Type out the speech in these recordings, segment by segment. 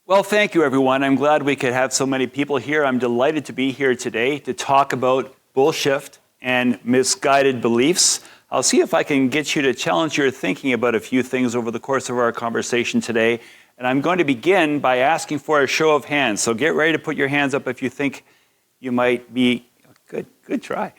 Well, thank you, everyone. I'm glad we could have so many people here. I'm delighted to be here today to talk about bullshift and misguided beliefs. I'll see if I can get you to challenge your thinking about a few things over the course of our conversation today. And I'm going to begin by asking for a show of hands. So get ready to put your hands up if you think you might be. Good try.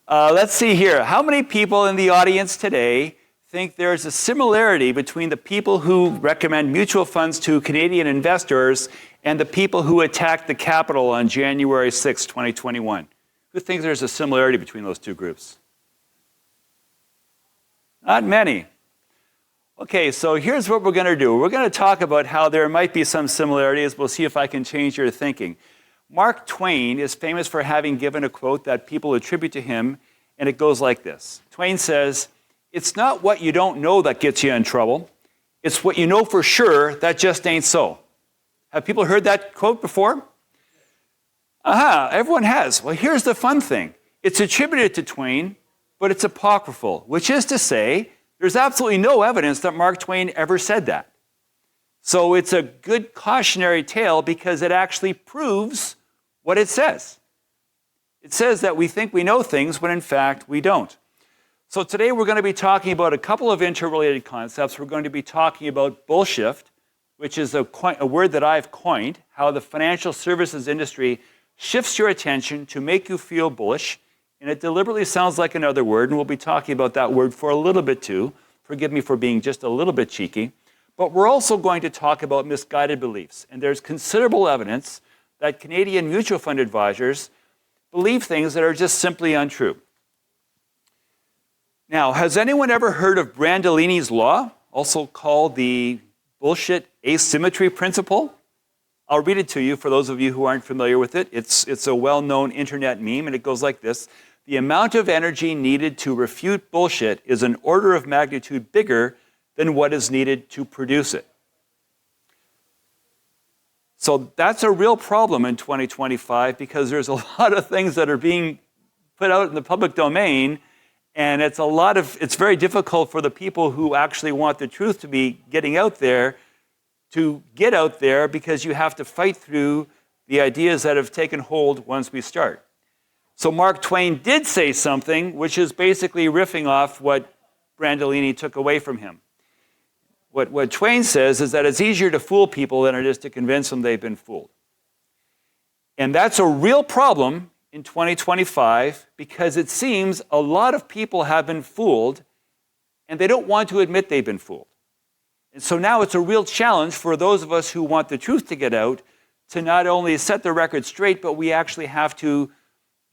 Let's see here. How many people in the audience today think there's a similarity between the people who recommend mutual funds to Canadian investors and the people who attacked the Capitol on January 6, 2021? Who thinks there's a similarity between those two groups? Not many. Okay, so here's what we're going to do. We're going to talk about how there might be some similarities. We'll see if I can change your thinking. Mark Twain is famous for having given a quote that people attribute to him, and it goes like this. Twain says, "It's not what you don't know that gets you in trouble. It's what you know for sure that just ain't so." Have people heard that quote before? Everyone has. Well, here's the fun thing. It's attributed to Twain, but it's apocryphal, which is to say, there's absolutely no evidence that Mark Twain ever said that. So it's a good cautionary tale because it actually proves what it says. It says that we think we know things when in fact we don't. So today we're going to be talking about a couple of interrelated concepts. We're going to be talking about bullshift, which is a word that I've coined, how the financial services industry shifts your attention to make you feel bullish. And it deliberately sounds like another word, and we'll be talking about that word for a little bit too. Forgive me for being just a little bit cheeky. But we're also going to talk about misguided beliefs. And there's considerable evidence that Canadian mutual fund advisors believe things that are just simply untrue. Now, has anyone ever heard of Brandolini's law, also called the bullshit asymmetry principle? I'll read it to you for those of you who aren't familiar with it. It's a well-known internet meme, and it goes like this. The amount of energy needed to refute bullshit is an order of magnitude bigger than what is needed to produce it. So that's a real problem in 2025 because there's a lot of things that are being put out in the public domain, and it's very difficult for the people who actually want the truth to be getting out there to get out there because you have to fight through the ideas that have taken hold once we start. So Mark Twain did say something which is basically riffing off what Brandolini took away from him. What Twain says is that it's easier to fool people than it is to convince them they've been fooled. And that's a real problem in 2025 because it seems a lot of people have been fooled and they don't want to admit they've been fooled. And so now it's a real challenge for those of us who want the truth to get out to not only set the record straight, but we actually have to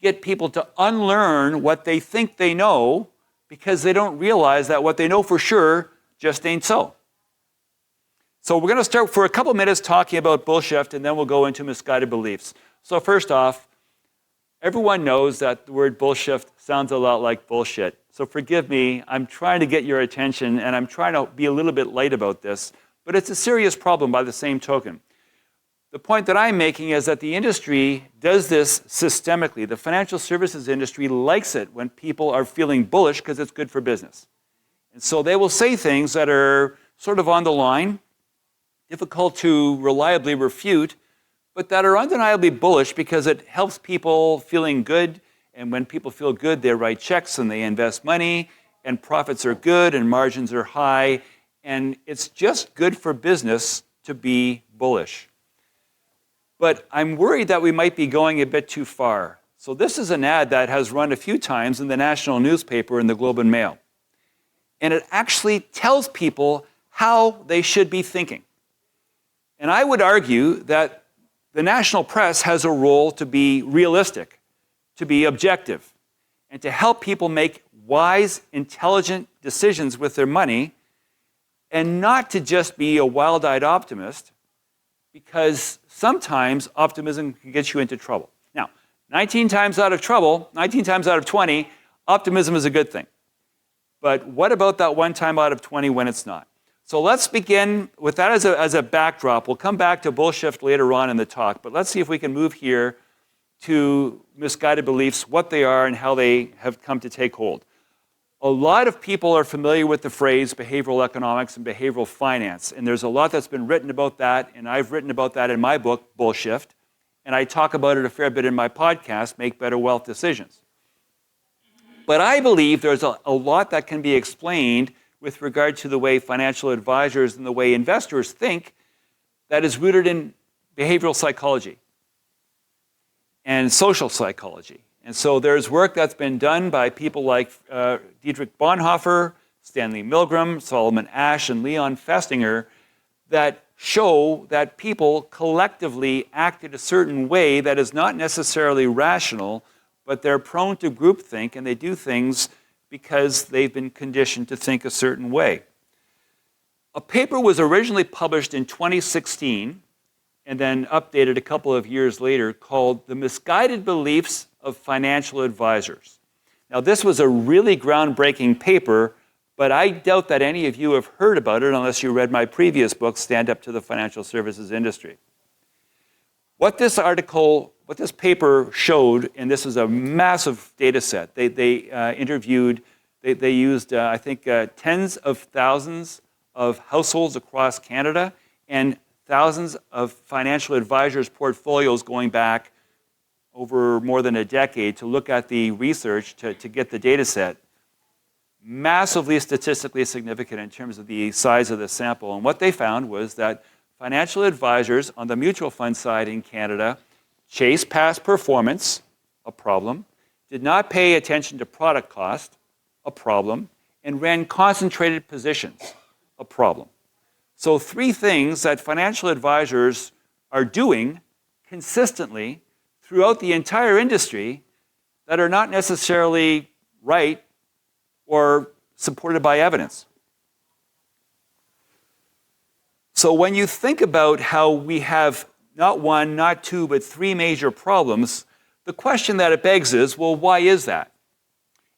get people to unlearn what they think they know because they don't realize that what they know for sure just ain't so. So we're going to start for a couple minutes talking about bullshift, and then we'll go into misguided beliefs. So first off, everyone knows that the word bullshift sounds a lot like bullshit. So forgive me, I'm trying to get your attention, and I'm trying to be a little bit light about this, but it's a serious problem by the same token. The point that I'm making is that the industry does this systemically. The financial services industry likes it when people are feeling bullish because it's good for business. And so they will say things that are sort of on the line, difficult to reliably refute, but that are undeniably bullish because it helps people feeling good. And when people feel good, they write checks and they invest money, and profits are good and margins are high. And it's just good for business to be bullish. But I'm worried that we might be going a bit too far. So this is an ad that has run a few times in the national newspaper and the Globe and Mail. And it actually tells people how they should be thinking. And I would argue that the national press has a role to be realistic, to be objective, and to help people make wise, intelligent decisions with their money, and not to just be a wild-eyed optimist, because sometimes optimism can get you into trouble. Now, 19 times out of 20, optimism is a good thing. But what about that one time out of 20 when it's not? So let's begin with that as a backdrop. We'll come back to bullshift later on in the talk, but let's see if we can move here to misguided beliefs, what they are and how they have come to take hold. A lot of people are familiar with the phrase behavioral economics and behavioral finance, and there's a lot that's been written about that, and I've written about that in my book, Bullshift, and I talk about it a fair bit in my podcast, Make Better Wealth Decisions. But I believe there's a lot that can be explained with regard to the way financial advisors and the way investors think that is rooted in behavioral psychology and social psychology. And so there's work that's been done by people like Dietrich Bonhoeffer, Stanley Milgram, Solomon Asch, and Leon Festinger that show that people collectively act in a certain way that is not necessarily rational, but they're prone to groupthink, and they do things because they've been conditioned to think a certain way. A paper was originally published in 2016 and then updated a couple of years later called The Misguided Beliefs of Financial Advisors. Now, this was a really groundbreaking paper, but I doubt that any of you have heard about it unless you read my previous book, Stand Up to the Financial Services Industry. What this paper showed, and this is a massive data set, they used, I think, tens of thousands of households across Canada and thousands of financial advisors' portfolios going back over more than a decade to look at the research to get the data set. Massively statistically significant in terms of the size of the sample. And what they found was that financial advisors on the mutual fund side in Canada chased past performance, a problem, did not pay attention to product cost, a problem, and ran concentrated positions, a problem. So 3 things that financial advisors are doing consistently throughout the entire industry that are not necessarily right or supported by evidence. So when you think about how we have not 1, not 2, but 3 major problems, the question that it begs is, well, why is that?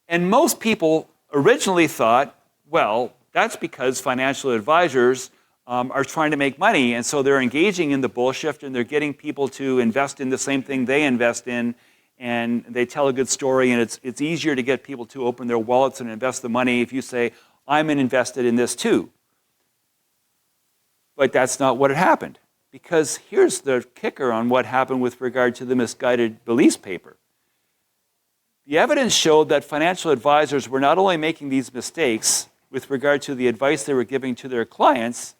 And most people originally thought, well, that's because financial advisors are trying to make money, and so they're engaging in the bullshift, and they're getting people to invest in the same thing they invest in, and they tell a good story, and it's easier to get people to open their wallets and invest the money if you say, I'm invested in this too. But that's not what had happened, because here's the kicker on what happened with regard to the Misguided Beliefs paper. The evidence showed that financial advisors were not only making these mistakes with regard to the advice they were giving to their clients,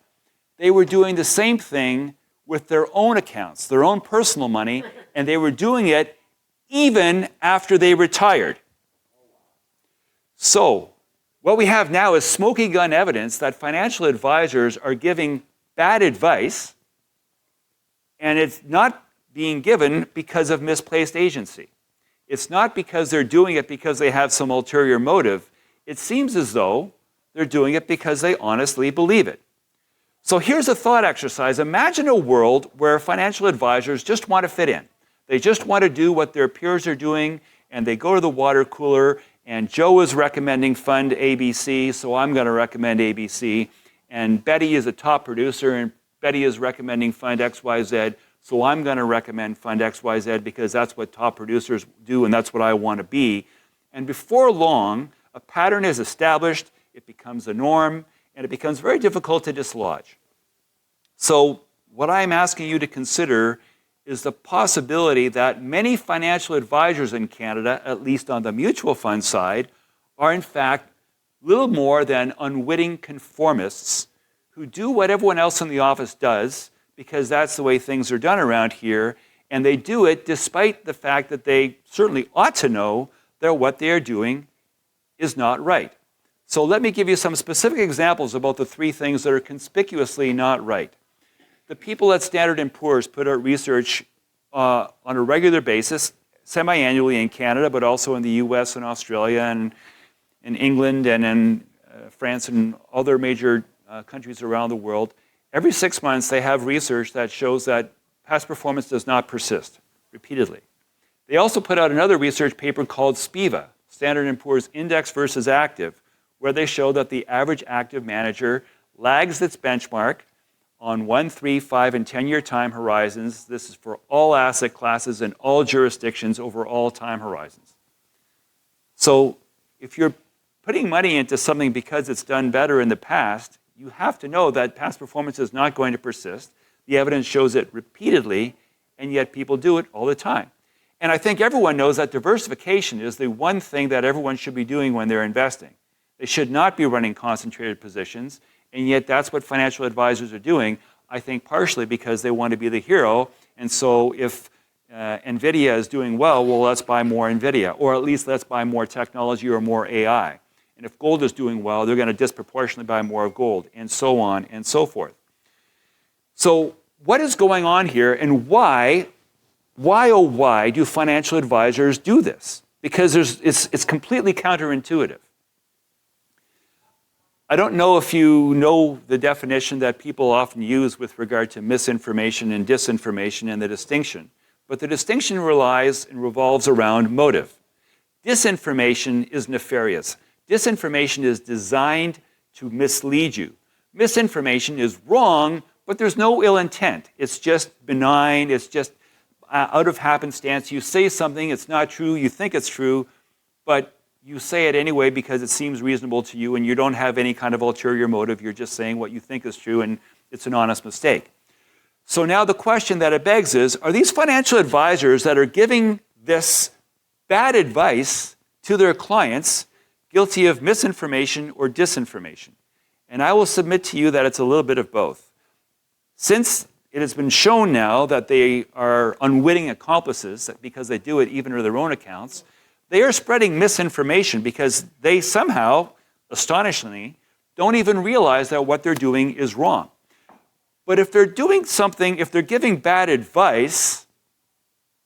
they were doing the same thing with their own accounts, their own personal money, and they were doing it even after they retired. So, what we have now is smoking gun evidence that financial advisors are giving bad advice, and it's not being given because of misplaced agency. It's not because they're doing it because they have some ulterior motive. It seems as though they're doing it because they honestly believe it. So here's a thought exercise. Imagine a world where financial advisors just want to fit in. They just want to do what their peers are doing, and they go to the water cooler, and Joe is recommending fund ABC, so I'm going to recommend ABC. And Betty is a top producer, and Betty is recommending fund XYZ, so I'm going to recommend fund XYZ because that's what top producers do, and that's what I want to be. And before long, a pattern is established, it becomes a norm, and it becomes very difficult to dislodge. So what I'm asking you to consider is the possibility that many financial advisors in Canada, at least on the mutual fund side, are in fact little more than unwitting conformists who do what everyone else in the office does because that's the way things are done around here, and they do it despite the fact that they certainly ought to know that what they are doing is not right. So let me give you some specific examples about the 3 things that are conspicuously not right. The people at Standard & Poor's put out research on a regular basis, semi-annually in Canada, but also in the US and Australia and in England and in France and other major countries around the world. Every 6 months, they have research that shows that past performance does not persist repeatedly. They also put out another research paper called SPIVA, Standard & Poor's Index versus Active, where they show that the average active manager lags its benchmark on 1, 3, 5, and 10-year time horizons. This is for all asset classes and all jurisdictions over all time horizons. So if you're putting money into something because it's done better in the past, you have to know that past performance is not going to persist. The evidence shows it repeatedly, and yet people do it all the time. And I think everyone knows that diversification is the one thing that everyone should be doing when they're investing. They should not be running concentrated positions, and yet that's what financial advisors are doing, I think partially because they want to be the hero. And so if NVIDIA is doing well, let's buy more NVIDIA, or at least let's buy more technology or more AI. And if gold is doing well, they're going to disproportionately buy more of gold, and so on and so forth. So what is going on here, and why do financial advisors do this? Because it's completely counterintuitive. I don't know if you know the definition that people often use with regard to misinformation and disinformation and the distinction, but the distinction relies and revolves around motive. Disinformation is nefarious. Disinformation is designed to mislead you. Misinformation is wrong, but there's no ill intent. It's just benign. It's just out of happenstance. You say something, it's not true, you think it's true, but you say it anyway because it seems reasonable to you and you don't have any kind of ulterior motive. You're just saying what you think is true and it's an honest mistake. So now the question that it begs is, are these financial advisors that are giving this bad advice to their clients guilty of misinformation or disinformation? And I will submit to you that it's a little bit of both. Since it has been shown now that they are unwitting accomplices because they do it even to their own accounts, they are spreading misinformation because they somehow, astonishingly, don't even realize that what they're doing is wrong. But if they're doing something, if they're giving bad advice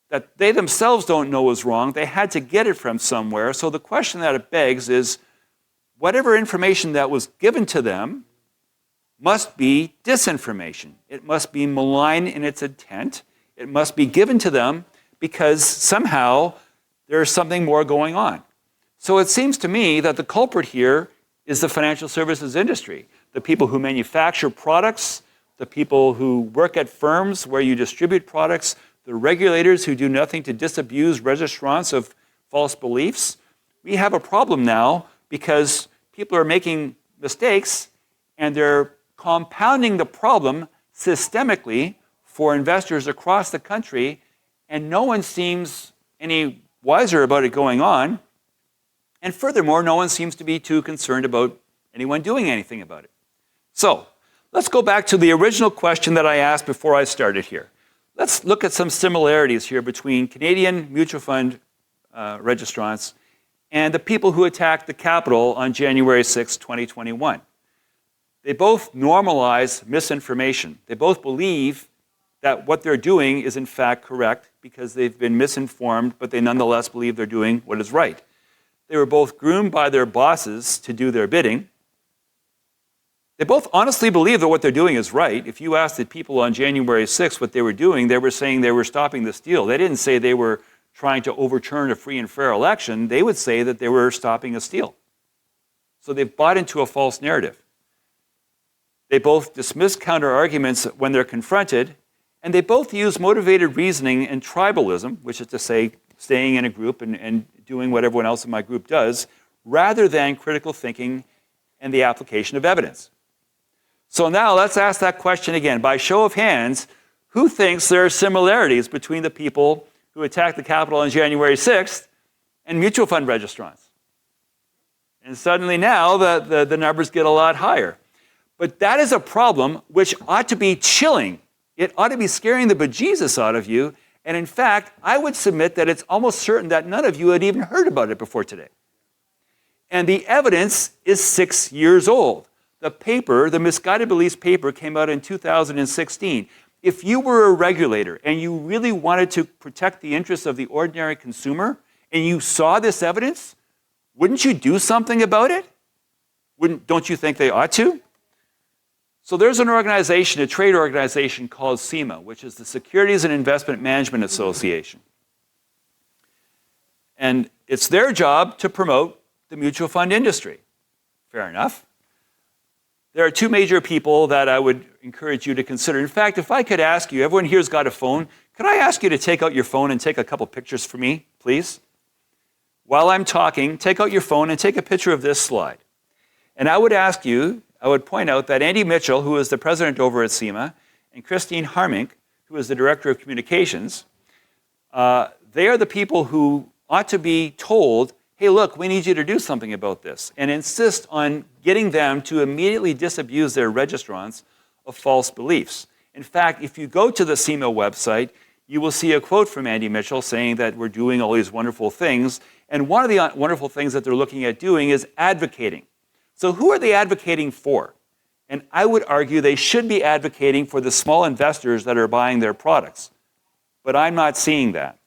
that they themselves don't know is wrong, they had to get it from somewhere. So the question that it begs is, whatever information that was given to them must be disinformation. It must be malign in its intent. It must be given to them because somehow there's something more going on. So it seems to me that the culprit here is the financial services industry, the people who manufacture products, the people who work at firms where you distribute products, the regulators who do nothing to disabuse registrants of false beliefs. We have a problem now because people are making mistakes and they're compounding the problem systemically for investors across the country, and no one seems any wiser about it going on. And furthermore, no one seems to be too concerned about anyone doing anything about it. So let's go back to the original question that I asked before I started here. Let's look at some similarities here between Canadian mutual fund registrants and the people who attacked the Capitol on January 6, 2021. They both normalize misinformation. They both believe that what they're doing is in fact correct because they've been misinformed, but they nonetheless believe they're doing what is right. They were both groomed by their bosses to do their bidding. They both honestly believe that what they're doing is right. If you asked the people on January 6th what they were doing, they were saying they were stopping the steal. They didn't say they were trying to overturn a free and fair election. They would say that they were stopping a steal. So they've bought into a false narrative. They both dismiss counter-arguments when they're confronted, and they both use motivated reasoning and tribalism, which is to say staying in a group and doing what everyone else in my group does, rather than critical thinking and the application of evidence. So now let's ask that question again. By show of hands, who thinks there are similarities between the people who attacked the Capitol on January 6th and mutual fund registrants? And suddenly now the numbers get a lot higher. But that is a problem which ought to be chilling. It ought to be scaring the bejesus out of you. And in fact, I would submit that it's almost certain that none of you had even heard about it before today. And the evidence is 6 years old. The paper, the Misguided Beliefs paper, came out in 2016. If you were a regulator and you really wanted to protect the interests of the ordinary consumer and you saw this evidence, wouldn't you do something about it? Don't you think they ought to? So there's an organization, a trade organization called SEMA, which is the Securities and Investment Management Association. And it's their job to promote the mutual fund industry. Fair enough. There are two major people that I would encourage you to consider. In fact, if I could ask you, everyone here's got a phone, could I ask you to take out your phone and take a couple pictures for me, please? while I'm talking, take out your phone and take a picture of this slide. And I would point out that Andy Mitchell, who is the president over at SEMA, and Christine Harmink, who is the director of communications, they are the people who ought to be told, hey, look, we need you to do something about this, and insist on getting them to immediately disabuse their registrants of false beliefs. In fact, if you go to the SEMA website, you will see a quote from Andy Mitchell saying that we're doing all these wonderful things, and one of the wonderful things that they're looking at doing is advocating. So who are they advocating for? And I would argue they should be advocating for the small investors that are buying their products. But I'm not seeing that.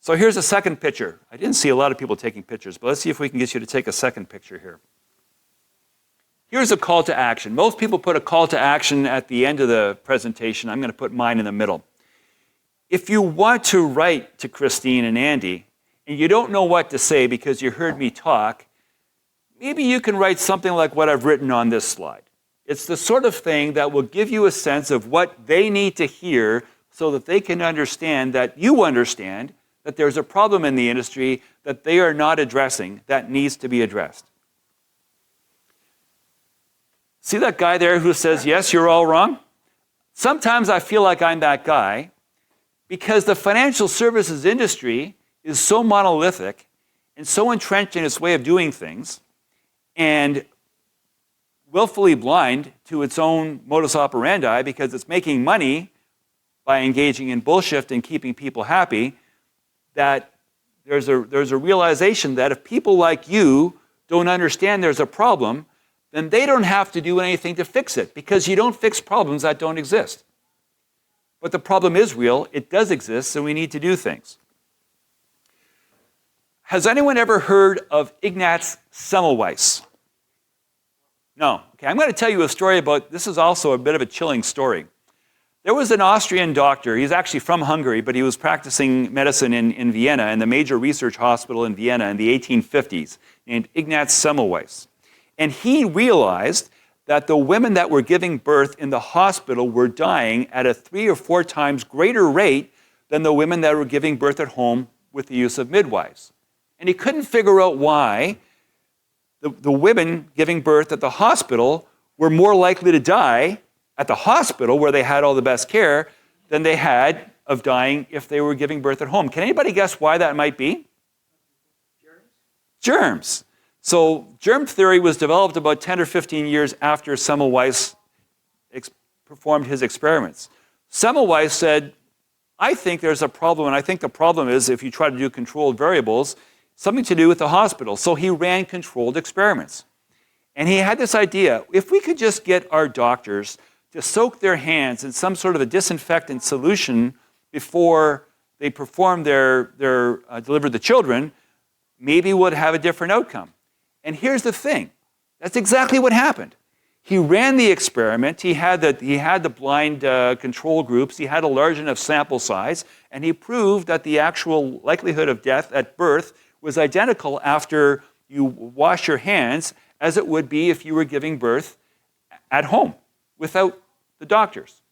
So here's a second picture. I didn't see a lot of people taking pictures, but let's see if we can get you to take a second picture here. Here's a call to action. Most people put a call to action at the end of the presentation. I'm going to put mine in the middle. If you want to write to Christine and Andy, and you don't know what to say because you heard me talk, maybe you can write something like what I've written on this slide. It's the sort of thing that will give you a sense of what they need to hear so that they can understand that you understand that there's a problem in the industry that they are not addressing that needs to be addressed. See that guy there who says, yes, you're all wrong? Sometimes I feel like I'm that guy because the financial services industry is so monolithic and so entrenched in its way of doing things and willfully blind to its own modus operandi because it's making money by engaging in bullshift and keeping people happy, that there's a realization that if people like you don't understand there's a problem, then they don't have to do anything to fix it because you don't fix problems that don't exist. But the problem is real, it does exist, so we need to do things. Has anyone ever heard of Ignaz Semmelweis? No. Okay, I'm going to tell you a story about, this is also a bit of a chilling story. There was an Austrian doctor, he's actually from Hungary, but he was practicing medicine in Vienna, in the major research hospital in Vienna in the 1850s, named Ignaz Semmelweis. And he realized that the women that were giving birth in the hospital were dying at a 3 or 4 times greater rate than the women that were giving birth at home with the use of midwives. And he couldn't figure out why the women giving birth at the hospital were more likely to die at the hospital where they had all the best care than they had of dying if they were giving birth at home. Can anybody guess why that might be? Germs. So germ theory was developed about 10 or 15 years after Semmelweis performed his experiments. Semmelweis said, I think there's a problem, and I think the problem is if you try to do controlled variables, something to do with the hospital. So he ran controlled experiments. And he had this idea, if we could just get our doctors to soak their hands in some sort of a disinfectant solution before they perform deliver the children, maybe we'd have a different outcome. And here's the thing, that's exactly what happened. He ran the experiment, he had the blind control groups, he had a large enough sample size, and he proved that the actual likelihood of death at birth was identical after you wash your hands as it would be if you were giving birth at home without the doctors.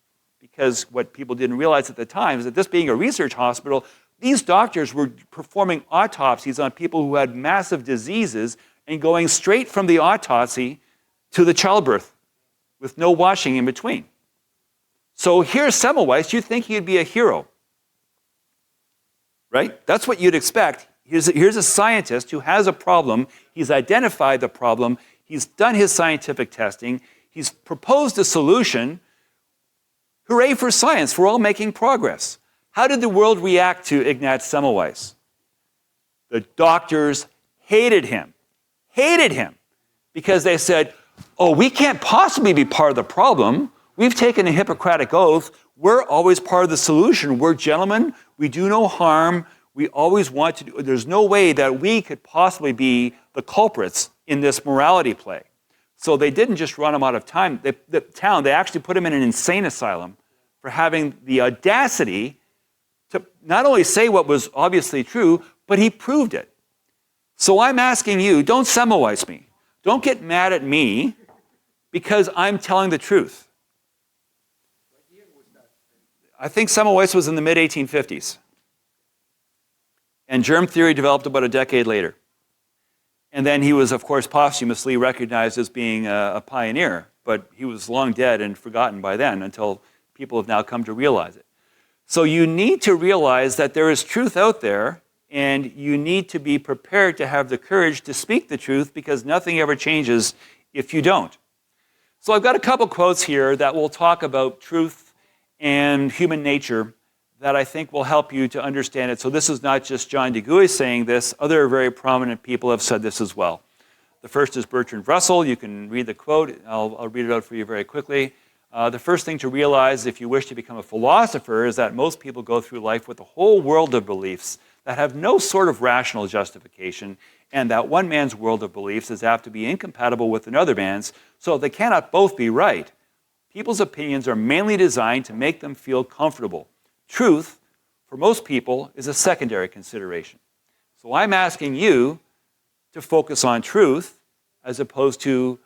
Because what people didn't realize at the time is that this being a research hospital, these doctors were performing autopsies on people who had massive diseases and going straight from the autopsy to the childbirth with no washing in between. So here's Semmelweis, you'd think he'd be a hero, right? That's what you'd expect. Here's a scientist who has a problem, he's identified the problem, he's done his scientific testing, he's proposed a solution. Hooray for science, we're all making progress. How did the world react to Ignaz Semmelweis? The doctors hated him, because they said, oh, we can't possibly be part of the problem. We've taken a Hippocratic oath. We're always part of the solution. We're gentlemen. We do no harm. We always want to do. There's no way that we could possibly be the culprits in this morality play. So they didn't just run him out of town. They actually put him in an insane asylum for having the audacity to not only say what was obviously true, but he proved it. So I'm asking you, don't Semmelweis me. Don't get mad at me because I'm telling the truth. I think Semmelweis was in the mid-1850s. And germ theory developed about a decade later. And then he was, of course, posthumously recognized as being a pioneer, but he was long dead and forgotten by then until people have now come to realize it. So you need to realize that there is truth out there, and you need to be prepared to have the courage to speak the truth, because nothing ever changes if you don't. So I've got a couple quotes here that will talk about truth and human nature that I think will help you to understand it. So this is not just John DeGuy saying this. Other very prominent people have said this as well. The first is Bertrand Russell. You can read the quote. I'll read it out for you very quickly. The first thing to realize if you wish to become a philosopher is that most people go through life with a whole world of beliefs that have no sort of rational justification, and that one man's world of beliefs is apt to be incompatible with another man's, so they cannot both be right. People's opinions are mainly designed to make them feel comfortable. Truth, for most people, is a secondary consideration. So I'm asking you to focus on truth as opposed to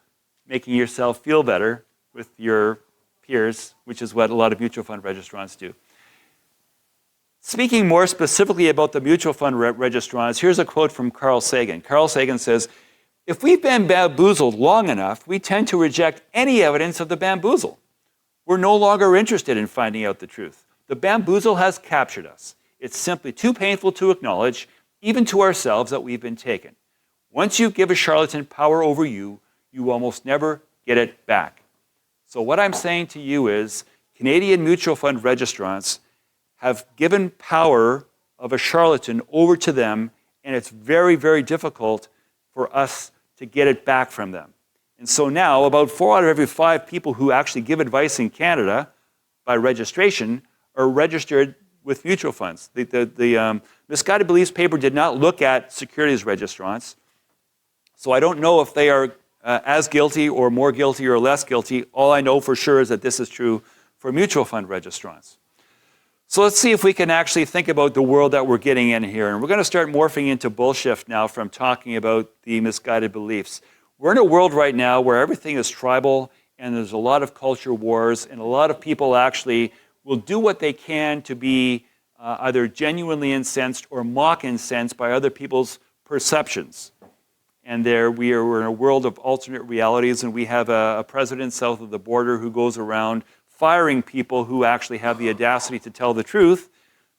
making yourself feel better with your peers, which is what a lot of mutual fund registrants do. Speaking more specifically about the mutual fund registrants, here's a quote from Carl Sagan. Carl Sagan says, "If we've been bamboozled long enough, we tend to reject any evidence of the bamboozle. We're no longer interested in finding out the truth. The bamboozle has captured us. It's simply too painful to acknowledge, even to ourselves, that we've been taken. Once you give a charlatan power over you, you almost never get it back." So what I'm saying to you is, Canadian mutual fund registrants have given power of a charlatan over to them, and it's very, very difficult for us to get it back from them. And so now, about 4 out of every 5 people who actually give advice in Canada by registration are registered with mutual funds. The Misguided Beliefs paper did not look at securities registrants, so I don't know if they are as guilty or more guilty or less guilty. All I know for sure is that this is true for mutual fund registrants. So let's see if we can actually think about the world that we're getting in here. And we're going to start morphing into bullshift now from talking about the misguided beliefs. We're in a world right now where everything is tribal, and there's a lot of culture wars, and a lot of people actually will do what they can to be either genuinely incensed or mock incensed by other people's perceptions. And we're in a world of alternate realities, and we have a president south of the border who goes around firing people who actually have the audacity to tell the truth,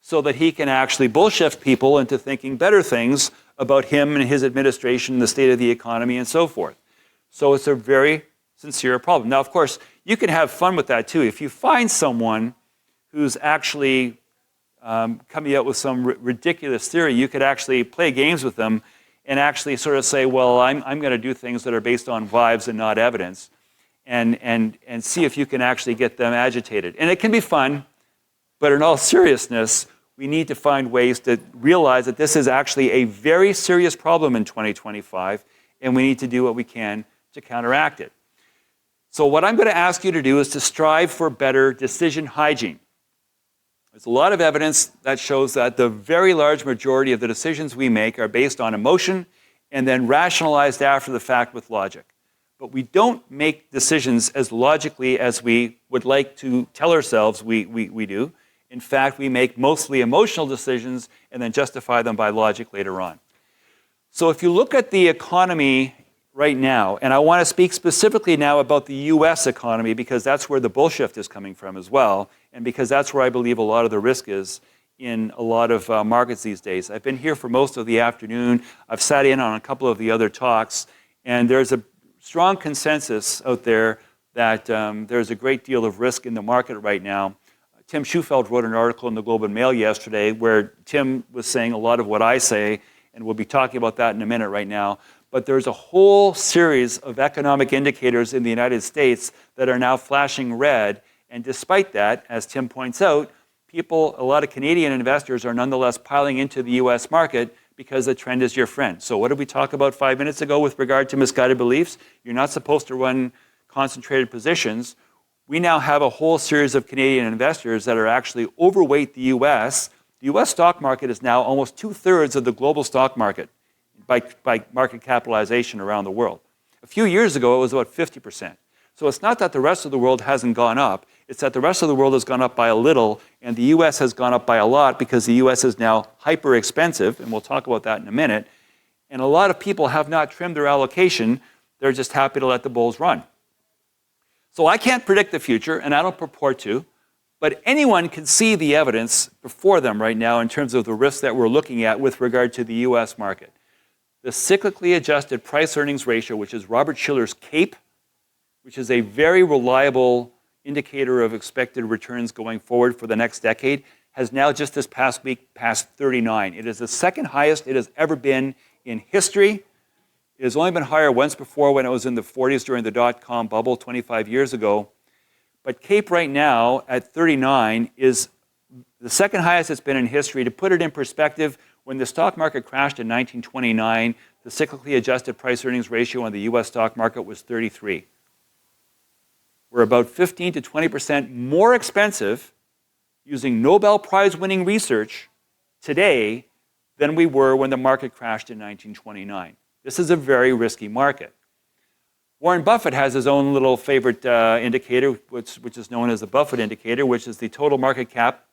so that he can actually bullshift people into thinking better things about him and his administration, the state of the economy, and so forth. So it's a very sincere problem. Now, of course, you can have fun with that too. If you find someone who's actually coming out with some ridiculous theory, you could actually play games with them and actually sort of say, well, I'm going to do things that are based on vibes and not evidence, and see if you can actually get them agitated. And it can be fun, but in all seriousness, we need to find ways to realize that this is actually a very serious problem in 2025, and we need to do what we can to counteract it. So what I'm going to ask you to do is to strive for better decision hygiene. There's a lot of evidence that shows that the very large majority of the decisions we make are based on emotion and then rationalized after the fact with logic. But we don't make decisions as logically as we would like to tell ourselves we do. In fact, we make mostly emotional decisions and then justify them by logic later on. So if you look at the economy right now, and I want to speak specifically now about the US economy, because that's where the bullshift is coming from as well, and because that's where I believe a lot of the risk is in a lot of markets these days. I've been here for most of the afternoon. I've sat in on a couple of the other talks, and there's a strong consensus out there that there's a great deal of risk in the market right now. Tim Schufeld wrote an article in the Globe and Mail yesterday where Tim was saying a lot of what I say, and we'll be talking about that in a minute right now. But there's a whole series of economic indicators in the United States that are now flashing red. And despite that, as Tim points out, a lot of Canadian investors are nonetheless piling into the US market because the trend is your friend. So what did we talk about 5 minutes ago with regard to misguided beliefs? You're not supposed to run concentrated positions. We now have a whole series of Canadian investors that are actually overweight the US. The US stock market is now almost 2/3 of the global stock market by market capitalization around the world. A few years ago, it was about 50%. So it's not that the rest of the world hasn't gone up, it's that the rest of the world has gone up by a little, and the US has gone up by a lot because the US is now hyper expensive, and we'll talk about that in a minute. And a lot of people have not trimmed their allocation. They're just happy to let the bulls run. So I can't predict the future, and I don't purport to, but anyone can see the evidence before them right now in terms of the risks that we're looking at with regard to the US market. The cyclically adjusted price-earnings ratio, which is Robert Shiller's CAPE, which is a very reliable indicator of expected returns going forward for the next decade, has now just this past week passed 39. It is the second highest it has ever been in history. It has only been higher once before when it was in the 40s during the dot-com bubble 25 years ago. But CAPE right now at 39 is the second highest it's been in history. To put it in perspective, when the stock market crashed in 1929, the cyclically adjusted price-earnings ratio on the US stock market was 33. We're about 15 to 20% more expensive using Nobel Prize-winning research today than we were when the market crashed in 1929. This is a very risky market. Warren Buffett has his own little favorite indicator, which is known as the Buffett indicator, which is the total market cap,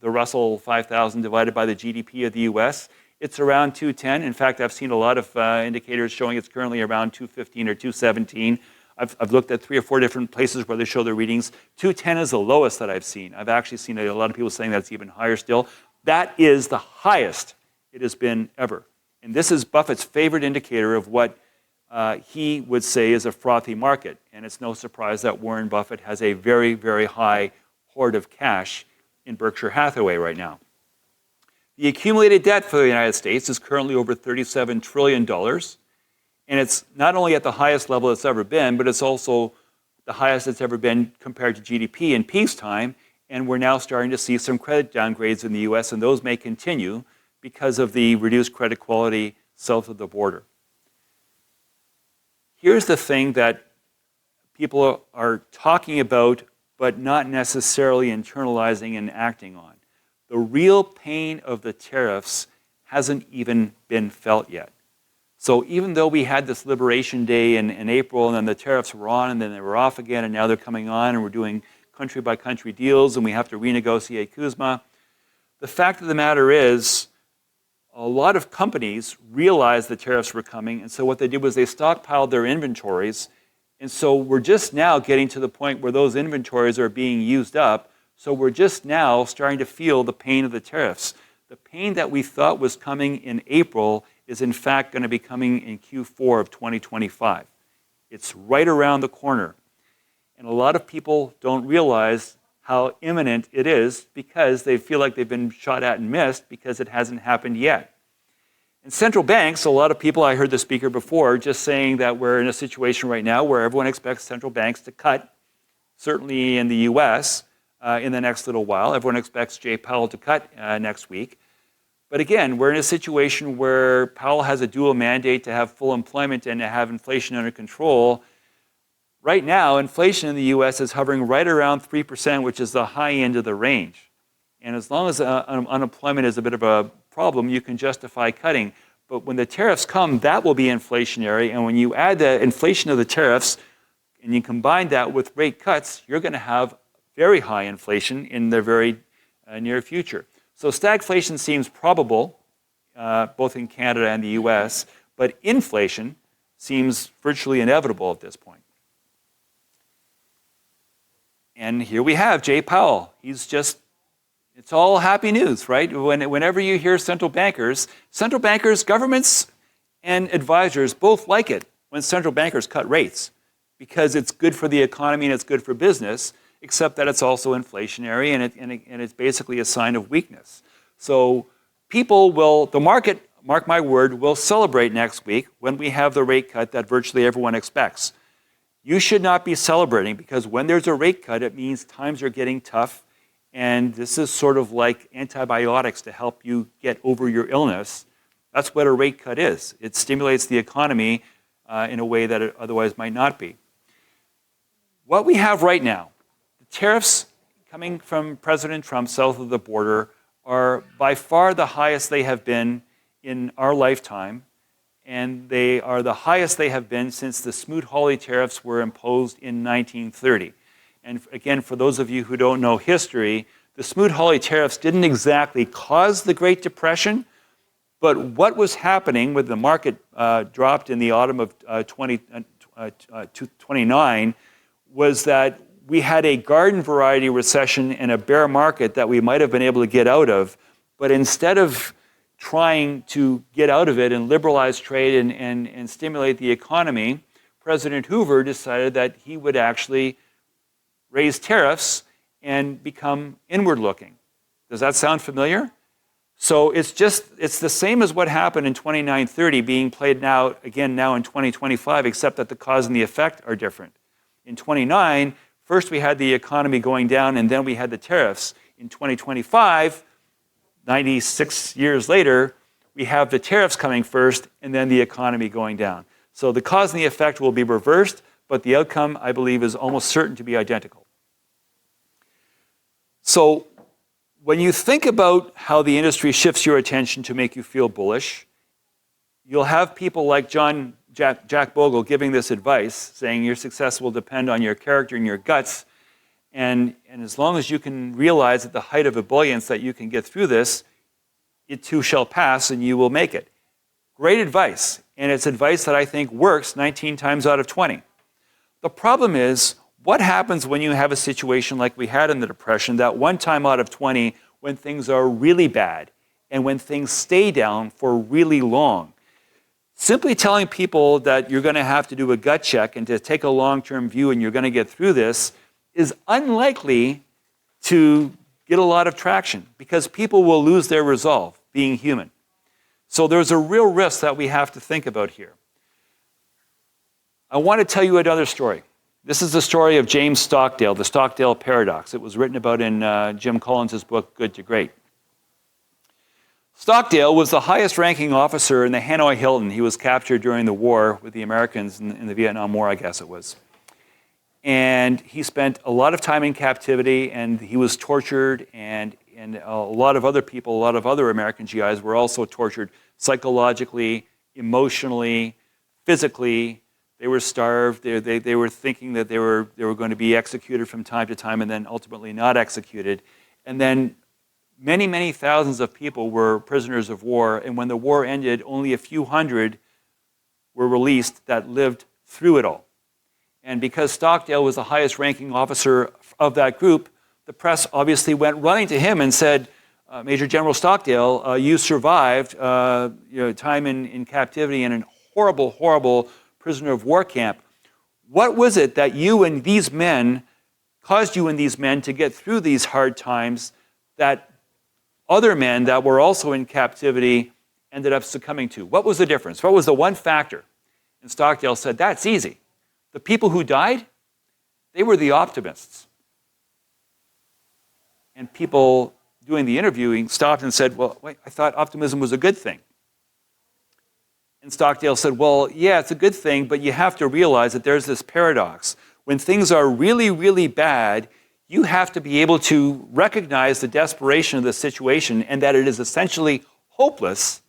the Russell 5000 divided by the GDP of the US. It's around 210. In fact, I've seen a lot of indicators showing it's currently around 215 or 217. I've looked at 3 or 4 different places where they show their readings. 210 is the lowest that I've seen. I've actually seen a lot of people saying that's even higher still. That is the highest it has been ever. And this is Buffett's favorite indicator of what he would say is a frothy market. And it's no surprise that Warren Buffett has a very, very high hoard of cash in Berkshire Hathaway right now. The accumulated debt for the United States is currently over $37 trillion. And it's not only at the highest level it's ever been, but it's also the highest it's ever been compared to GDP in peacetime. And we're now starting to see some credit downgrades in the US, and those may continue because of the reduced credit quality south of the border. Here's the thing that people are talking about, but not necessarily internalizing and acting on. The real pain of the tariffs hasn't even been felt yet. So even though we had this Liberation Day in April, and then the tariffs were on, and then they were off again, and now they're coming on, and we're doing country-by-country deals, and we have to renegotiate CUSMA, the fact of the matter is, a lot of companies realized the tariffs were coming, and so what they did was they stockpiled their inventories, and so we're just now getting to the point where those inventories are being used up, so we're just now starting to feel the pain of the tariffs. The pain that we thought was coming in April is in fact going to be coming in Q4 of 2025. It's right around the corner. And a lot of people don't realize how imminent it is because they feel like they've been shot at and missed because it hasn't happened yet. And central banks, a lot of people, I heard the speaker before, just saying that we're in a situation right now where everyone expects central banks to cut, certainly in the US, in the next little while. Everyone expects Jay Powell to cut next week. But again, we're in a situation where Powell has a dual mandate to have full employment and to have inflation under control. Right now, inflation in the US is hovering right around 3%, which is the high end of the range. And as long as unemployment is a bit of a problem, you can justify cutting. But when the tariffs come, that will be inflationary. And when you add the inflation of the tariffs and you combine that with rate cuts, you're going to have very high inflation in the very near future. So stagflation seems probable, both in Canada and the US, but inflation seems virtually inevitable at this point. And here we have Jay Powell. He's just, it's all happy news, right? Whenever you hear central bankers, governments, and advisors both like it when central bankers cut rates because it's good for the economy and it's good for business, except that it's also inflationary and it's basically a sign of weakness. So people will, the market, mark my word, will celebrate next week when we have the rate cut that virtually everyone expects. You should not be celebrating because when there's a rate cut, it means times are getting tough, and this is sort of like antibiotics to help you get over your illness. That's what a rate cut is. It stimulates the economy in a way that it otherwise might not be. What we have right now, the tariffs coming from President Trump south of the border are by far the highest they have been in our lifetime. And they are the highest they have been since the Smoot-Hawley tariffs were imposed in 1930. And again, for those of you who don't know history, the Smoot-Hawley tariffs didn't exactly cause the Great Depression, But what was happening when the market dropped in the autumn of 29 was that we had a garden variety recession and a bear market that we might have been able to get out of, but instead of trying to get out of it and liberalize trade and stimulate the economy, President Hoover decided that he would actually raise tariffs and become inward-looking. Does that sound familiar? So it's the same as what happened in 2930 being played now in 2025, except that the cause and the effect are different. In 29, first we had the economy going down and then we had the tariffs. In 2025, 96 years later, we have the tariffs coming first and then the economy going down. So the cause and the effect will be reversed, but the outcome, I believe, is almost certain to be identical. So when you think about how the industry shifts your attention to make you feel bullish, you'll have people like Jack Bogle giving this advice, saying your success will depend on your character and your guts. And as long as you can realize at the height of ebullience that you can get through this, it too shall pass and you will make it. Great advice. And it's advice that I think works 19 times out of 20. The problem is, what happens when you have a situation like we had in the Depression, that one time out of 20 when things are really bad and when things stay down for really long? Simply telling people that you're going to have to do a gut check and to take a long-term view and you're going to get through this is unlikely to get a lot of traction because people will lose their resolve, being human. So there's a real risk that we have to think about here. I want to tell you another story. This is the story of James Stockdale, the Stockdale paradox. It was written about in Jim Collins' book, Good to Great. Stockdale was the highest ranking officer in the Hanoi Hilton. He was captured during the war with the Americans in the Vietnam War, I guess it was. And he spent a lot of time in captivity, and he was tortured, and a lot of other people, a lot of other American GIs were also tortured psychologically, emotionally, physically. They were starved. They were thinking that they were going to be executed from time to time and then ultimately not executed. And then many, many thousands of people were prisoners of war. And when the war ended, only a few hundred were released that lived through it all. And because Stockdale was the highest ranking officer of that group, the press obviously went running to him and said, Major General Stockdale, you survived time in captivity in a horrible, horrible prisoner of war camp. What was it that you and these men caused you and these men to get through these hard times that other men that were also in captivity ended up succumbing to? What was the difference? What was the one factor? And Stockdale said, that's easy. The people who died, they were the optimists. And people doing the interviewing stopped and said, well, wait, I thought optimism was a good thing. And Stockdale said, well, yeah, it's a good thing, but you have to realize that there's this paradox. When things are really, really bad, you have to be able to recognize the desperation of the situation and that it is essentially hopeless.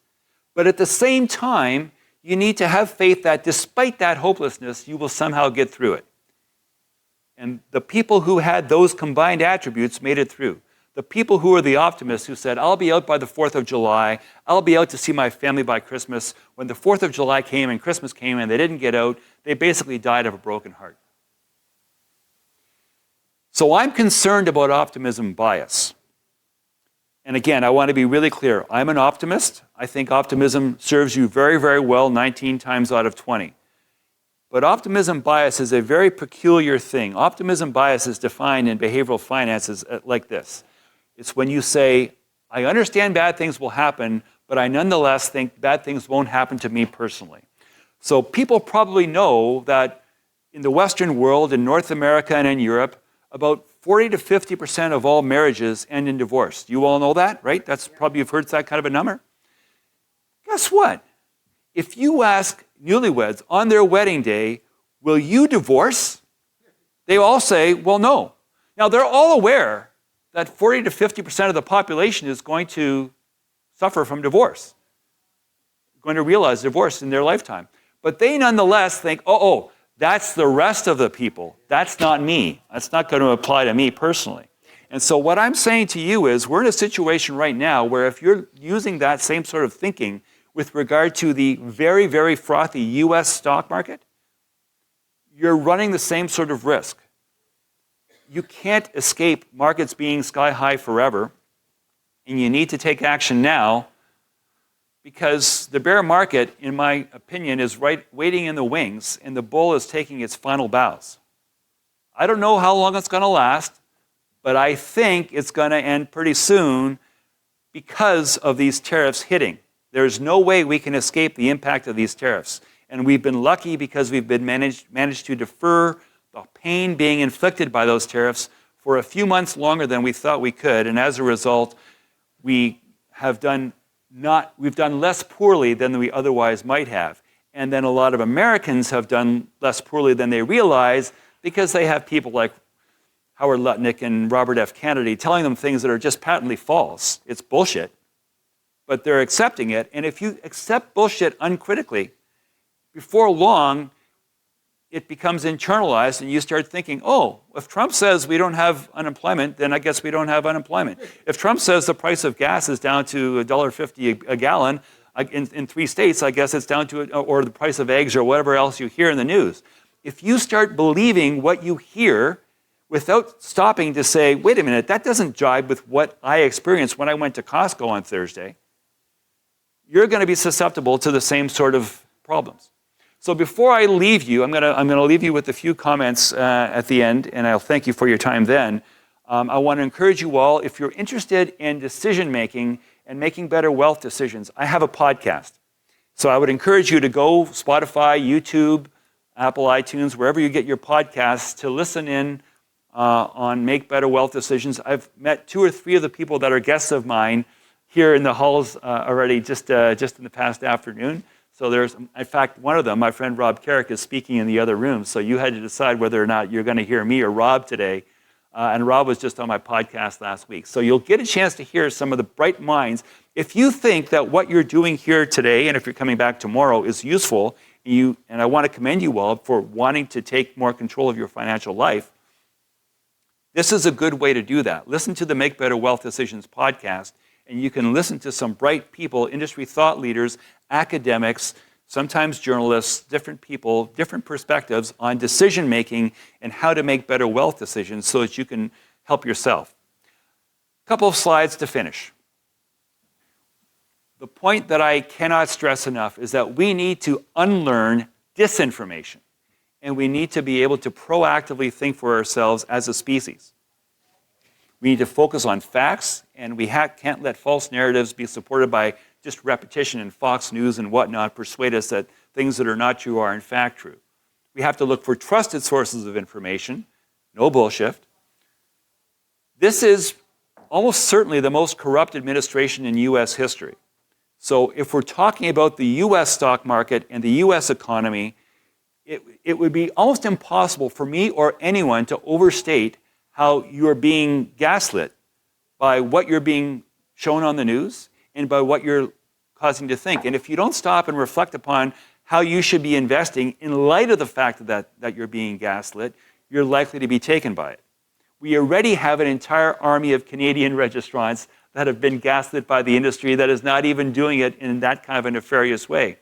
But at the same time, you need to have faith that despite that hopelessness, you will somehow get through it. And the people who had those combined attributes made it through. The people who were the optimists who said, I'll be out by the 4th of July, I'll be out to see my family by Christmas. When the 4th of July came and Christmas came and they didn't get out, they basically died of a broken heart. So I'm concerned about optimism bias. And again, I want to be really clear. I'm an optimist. I think optimism serves you very, very well 19 times out of 20. But optimism bias is a very peculiar thing. Optimism bias is defined in behavioral finance as like this. It's when you say, I understand bad things will happen, but I nonetheless think bad things won't happen to me personally. So people probably know that in the Western world, in North America and in Europe, about 40 to 50% of all marriages end in divorce. You all know that, right? That's probably, you've heard that kind of a number. Guess what? If you ask newlyweds on their wedding day, will you divorce? They all say, well, no. Now, they're all aware that 40 to 50% of the population is going to suffer from divorce, going to realize divorce in their lifetime. But they nonetheless think, that's the rest of the people. That's not me. That's not going to apply to me personally. And so what I'm saying to you is we're in a situation right now where if you're using that same sort of thinking with regard to the very, very frothy US stock market, you're running the same sort of risk. You can't escape markets being sky high forever, and you need to take action now because the bear market, in my opinion, is waiting in the wings, and the bull is taking its final bows. I don't know how long it's going to last, but I think it's going to end pretty soon because of these tariffs hitting. There's no way we can escape the impact of these tariffs. And we've been lucky because we've been managed to defer the pain being inflicted by those tariffs for a few months longer than we thought we could. And as a result, we've done less poorly than we otherwise might have. And then a lot of Americans have done less poorly than they realize because they have people like Howard Lutnick and Robert F. Kennedy telling them things that are just patently false. It's bullshit. But they're accepting it. And if you accept bullshit uncritically, before long, it becomes internalized and you start thinking, oh, if Trump says we don't have unemployment, then I guess we don't have unemployment. If Trump says the price of gas is down to $1.50 a gallon in 3 states, I guess it's down to, or the price of eggs or whatever else you hear in the news. If you start believing what you hear without stopping to say, wait a minute, that doesn't jibe with what I experienced when I went to Costco on Thursday, you're going to be susceptible to the same sort of problems. So before I leave you, I'm going to leave you with a few comments at the end, and I'll thank you for your time then. I want to encourage you all, if you're interested in decision making and making better wealth decisions, I have a podcast. So I would encourage you to go Spotify, YouTube, Apple iTunes, wherever you get your podcasts, to listen in on Make Better Wealth Decisions. I've met 2 or 3 of the people that are guests of mine here in the halls already just in the past afternoon. So there's, in fact, one of them, my friend Rob Carrick, is speaking in the other room. So you had to decide whether or not you're going to hear me or Rob today. And Rob was just on my podcast last week. So you'll get a chance to hear some of the bright minds. If you think that what you're doing here today, and if you're coming back tomorrow, is useful, and I want to commend you all for wanting to take more control of your financial life, this is a good way to do that. Listen to the Make Better Wealth Decisions podcast, and you can listen to some bright people, industry thought leaders, academics, sometimes journalists, different people, different perspectives on decision making and how to make better wealth decisions so that you can help yourself. A couple of slides to finish. The point that I cannot stress enough is that we need to unlearn disinformation, and we need to be able to proactively think for ourselves as a species. We need to focus on facts, and we can't let false narratives be supported by just repetition in Fox News and whatnot persuade us that things that are not true are in fact true. We have to look for trusted sources of information, no bullshift. This is almost certainly the most corrupt administration in U.S. history. So if we're talking about the U.S. stock market and the U.S. economy, it would be almost impossible for me or anyone to overstate how you're being gaslit by what you're being shown on the news and by what you're causing to think. And if you don't stop and reflect upon how you should be investing in light of the fact that you're being gaslit, you're likely to be taken by it. We already have an entire army of Canadian registrants that have been gaslit by the industry that is not even doing it in that kind of a nefarious way.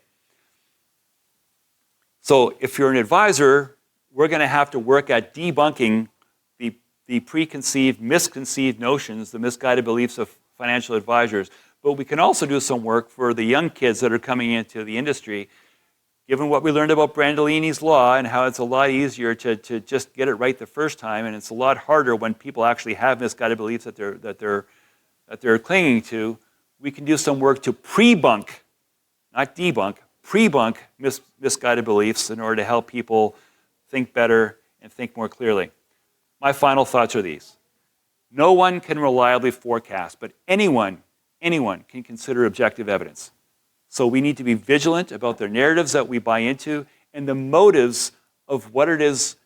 So if you're an advisor, we're going to have to work at debunking the preconceived, misconceived notions, the misguided beliefs of financial advisors. But we can also do some work for the young kids that are coming into the industry, given what we learned about Brandolini's law and how it's a lot easier to just get it right the first time, and it's a lot harder when people actually have misguided beliefs that they're clinging to. We can do some work to pre-bunk, not debunk, pre-bunk misguided beliefs in order to help people think better and think more clearly. My final thoughts are these. No one can reliably forecast, but anyone can consider objective evidence. So we need to be vigilant about the narratives that we buy into and the motives of what it is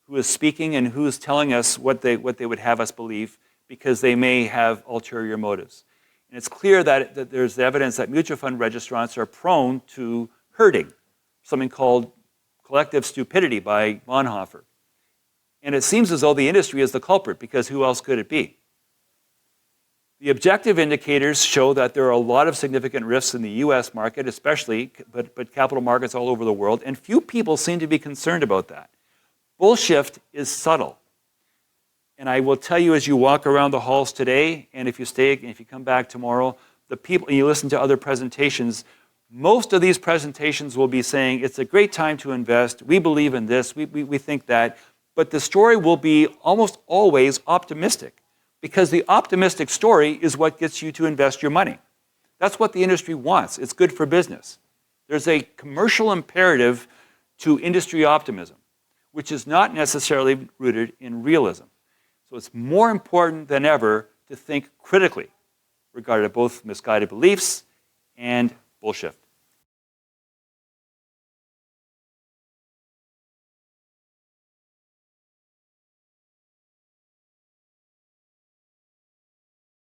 who is speaking and who is telling us what they would have us believe, because they may have ulterior motives. And it's clear that there's evidence that mutual fund registrants are prone to herding, something called collective stupidity by Bonhoeffer. And it seems as though the industry is the culprit, because who else could it be? The objective indicators show that there are a lot of significant risks in the US market, especially, but capital markets all over the world, and few people seem to be concerned about that. Bullshift is subtle. And I will tell you as you walk around the halls today, and if you stay, and if you come back tomorrow, the people, and you listen to other presentations, most of these presentations will be saying, it's a great time to invest, we believe in this, we think that, but the story will be almost always optimistic. Because the optimistic story is what gets you to invest your money. That's what the industry wants. It's good for business. There's a commercial imperative to industry optimism, which is not necessarily rooted in realism. So it's more important than ever to think critically regarding both misguided beliefs and bullshift.